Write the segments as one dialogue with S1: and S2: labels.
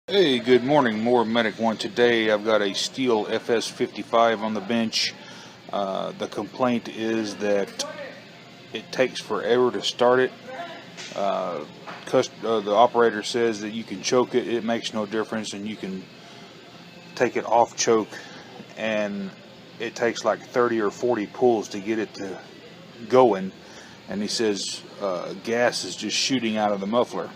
S1: Hey, good morning, more Medic One. Today I've got a Stihl FS55 on the bench. The complaint is that it takes forever to start it. The operator says that you can choke it, it makes no difference, and you can take it off choke, and it takes like 30 or 40 pulls to get it to going, and he says gas is just shooting out of the muffler.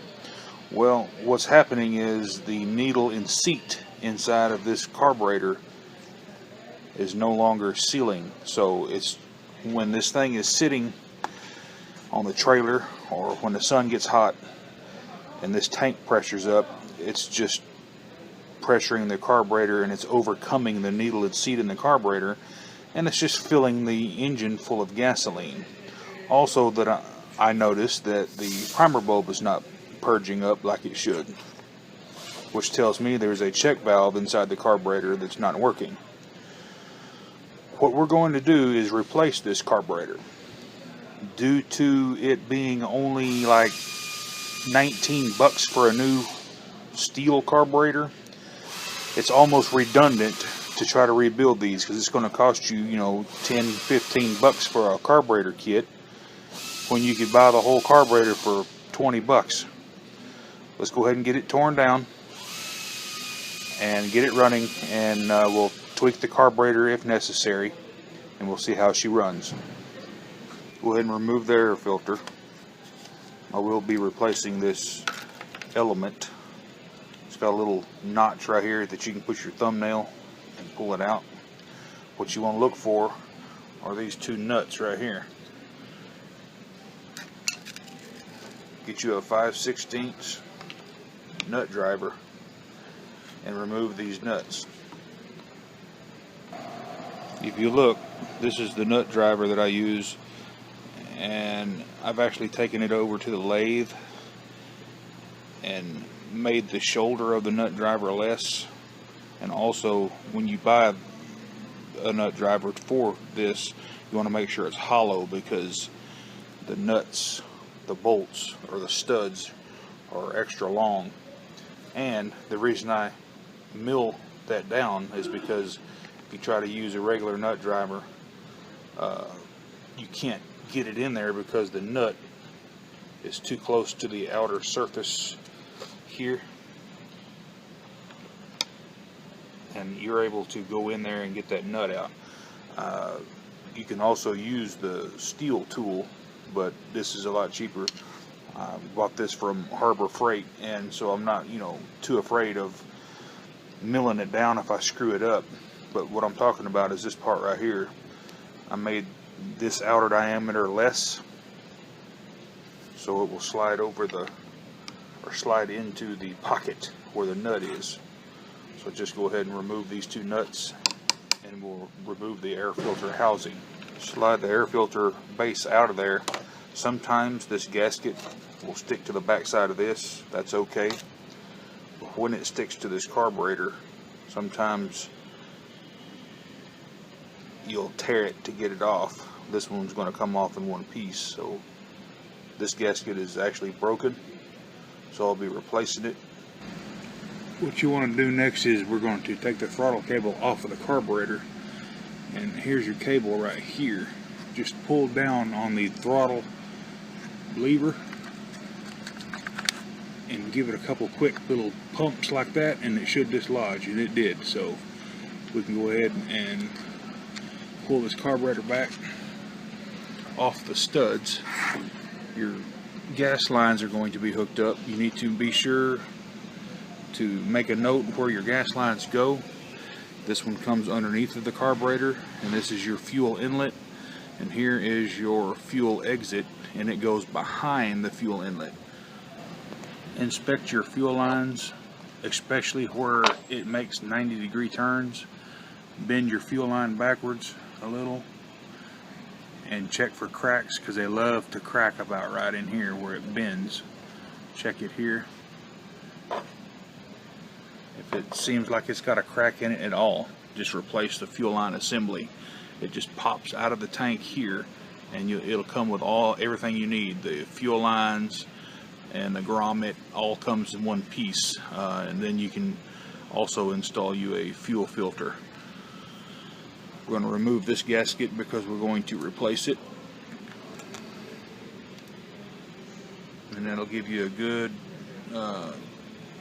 S1: Well, what's happening is the needle and seat inside of this carburetor is no longer sealing. So it's when this thing is sitting on the trailer, or when the sun gets hot and this tank pressures up, it's just pressuring the carburetor and it's overcoming the needle and seat in the carburetor, and it's just filling the engine full of gasoline. Also, that I noticed that the primer bulb is not purging up like it should, which tells me there's a check valve inside the carburetor that's not working. What we're going to do is replace this carburetor. Due to it being only like $19 for a new Stihl carburetor, it's almost redundant to try to rebuild these, because it's going to cost you, $10-15 for a carburetor kit when you could buy the whole carburetor for $20. Let's go ahead and get it torn down and get it running, and we'll tweak the carburetor if necessary, and we'll see how she runs. Go ahead and remove the air filter. I will be replacing this element. It's got a little notch right here that you can put your thumbnail and pull it out. What you want to look for are these two nuts right here. Get you a 5/16 nut driver and remove these nuts. If you look, this is the nut driver that I use, and I've actually taken it over to the lathe and made the shoulder of the nut driver less. And also, when you buy a nut driver for this, you want to make sure it's hollow, because the nuts, the bolts, or the studs are extra long. And the reason I mill that down is because if you try to use a regular nut driver, you can't get it in there because the nut is too close to the outer surface here, and you're able to go in there and get that nut out. You can also use the Stihl tool, but this is a lot cheaper. I bought this from Harbor Freight, and so I'm not, too afraid of milling it down if I screw it up. But what I'm talking about is this part right here. I made this outer diameter less, so it will slide over slide into the pocket where the nut is. So just go ahead and remove these two nuts, and we'll remove the air filter housing. Slide the air filter base out of there. Sometimes this gasket will stick to the back side of this. That's okay. But when it sticks to this carburetor, sometimes you'll tear it to get it off. This one's going to come off in one piece. So this gasket is actually broken, so I'll be replacing it. What you want to do next is we're going to take the throttle cable off of the carburetor, and here's your cable right here. Just pull down on the throttle lever and give it a couple quick little pumps like that, and it should dislodge, and it did. So we can go ahead and pull this carburetor back off the studs. Your gas lines are going to be hooked up. You need to be sure to make a note where your gas lines go. This one comes underneath of the carburetor, and this is your fuel inlet, and here is your fuel exit, and it goes behind the fuel inlet. Inspect your fuel lines, especially where it makes 90-degree turns. Bend your fuel line backwards a little and check for cracks, because they love to crack about right in here where it bends. Check it here. If it seems like it's got a crack in it at all, just replace the fuel line assembly. It just pops out of the tank here, and it'll come with everything you need, the fuel lines and the grommet all comes in one piece, and then you can also install you a fuel filter. We're going to remove this gasket because we're going to replace it, and that'll give you a good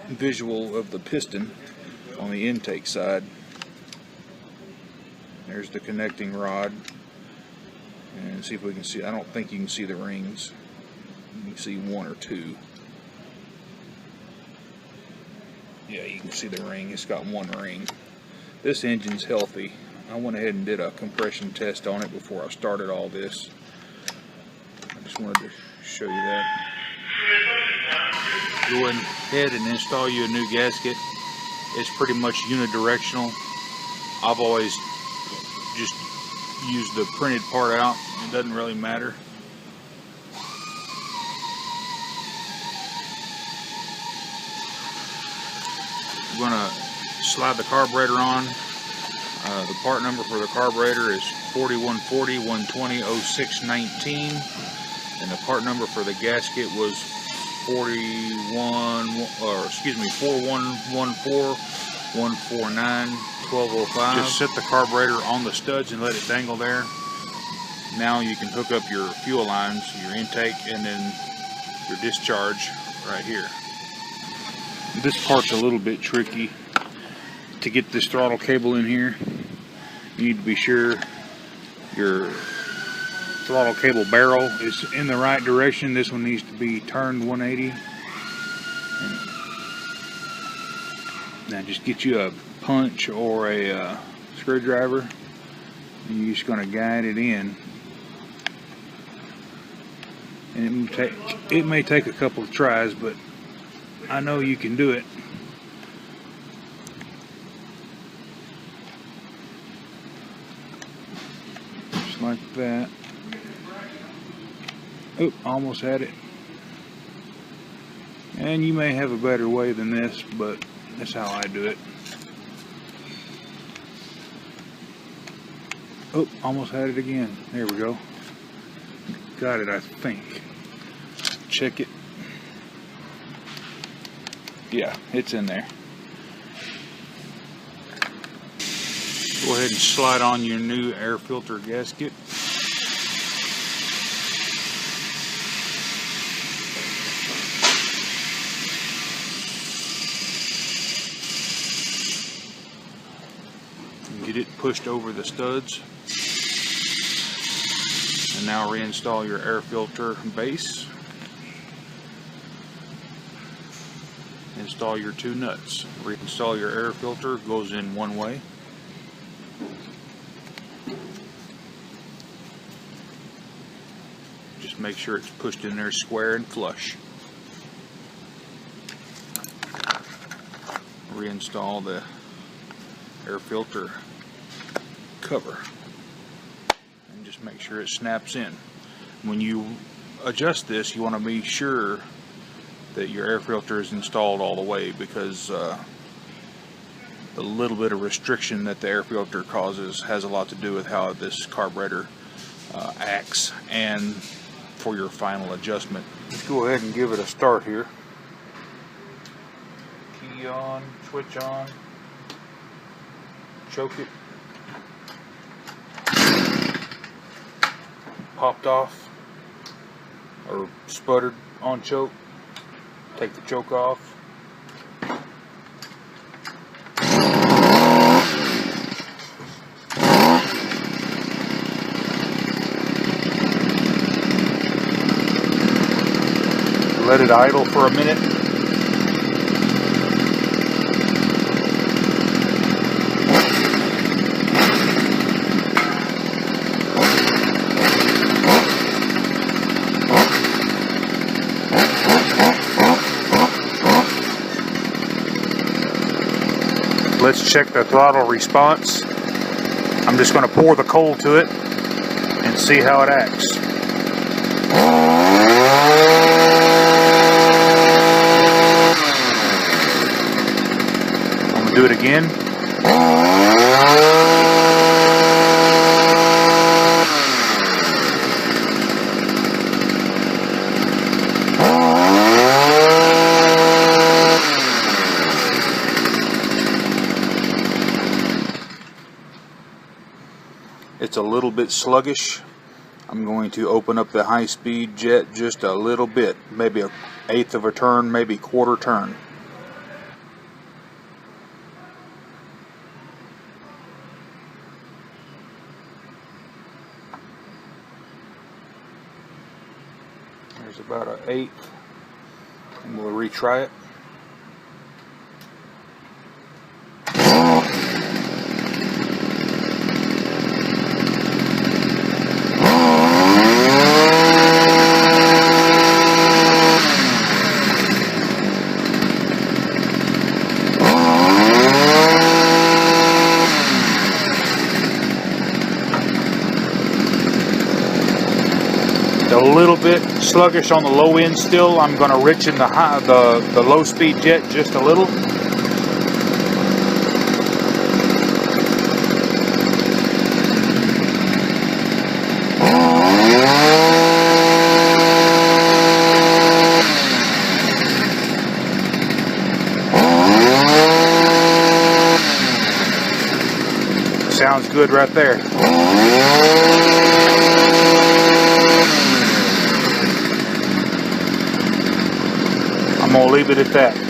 S1: visual of the piston on the intake side. There's the connecting rod, and see if we can see. I don't think you can see the rings. You can see one or two. Yeah, you can see the ring. It's got one ring. This engine's healthy. I went ahead and did a compression test on it before I started all this. I just wanted to show you that. Go ahead and install you a new gasket. It's pretty much unidirectional. I've always just used the printed part out. It doesn't really matter. We're going to slide the carburetor on. The part number for the carburetor is 4140 120 0619, and the part number for the gasket was 4114 149 1205. Just set the carburetor on the studs and let it dangle there. Now you can hook up your fuel lines, your intake, and then your discharge right here. This part's a little bit tricky. To get this throttle cable in here, you need to be sure your throttle cable barrel is in the right direction. This one needs to be turned 180. Now just get you a punch or a screwdriver, and you're just going to guide it in. And it may take a couple of tries, but I know you can do it. Just like that. Oop, almost had it. And you may have a better way than this, but that's how I do it. Oh, almost had it again. There we go. Got it, I think. Check it. Yeah, it's in there. Go ahead and slide on your new air filter gasket. Get it pushed over the studs. And now reinstall your air filter base. Install your two nuts. Reinstall your air filter, goes in one way. Just make sure it's pushed in there square and flush. Reinstall the air filter cover and just make sure it snaps in. When you adjust this, you want to be sure that your air filter is installed all the way, because the little bit of restriction that the air filter causes has a lot to do with how this carburetor acts and for your final adjustment. Let's go ahead and give it a start here. Key on, switch on, choke it. Popped off or sputtered on choke. Take the choke off. Let it idle for a minute. Let's check the throttle response. I'm just going to pour the coal to it and see how it acts. I'm going to do it again. it's a little bit sluggish, I'm going to open up the high-speed jet just a little bit, maybe an eighth of a turn, maybe quarter turn. There's about an eighth, and we'll retry it. A little bit sluggish on the low end still. I'm going to richen the low speed jet just a little. Sounds good right there. I'm going to leave it at that. If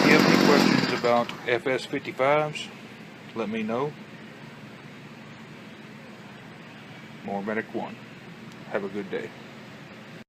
S1: you have any questions about FS55s, let me know. More Medic 1. Have a good day.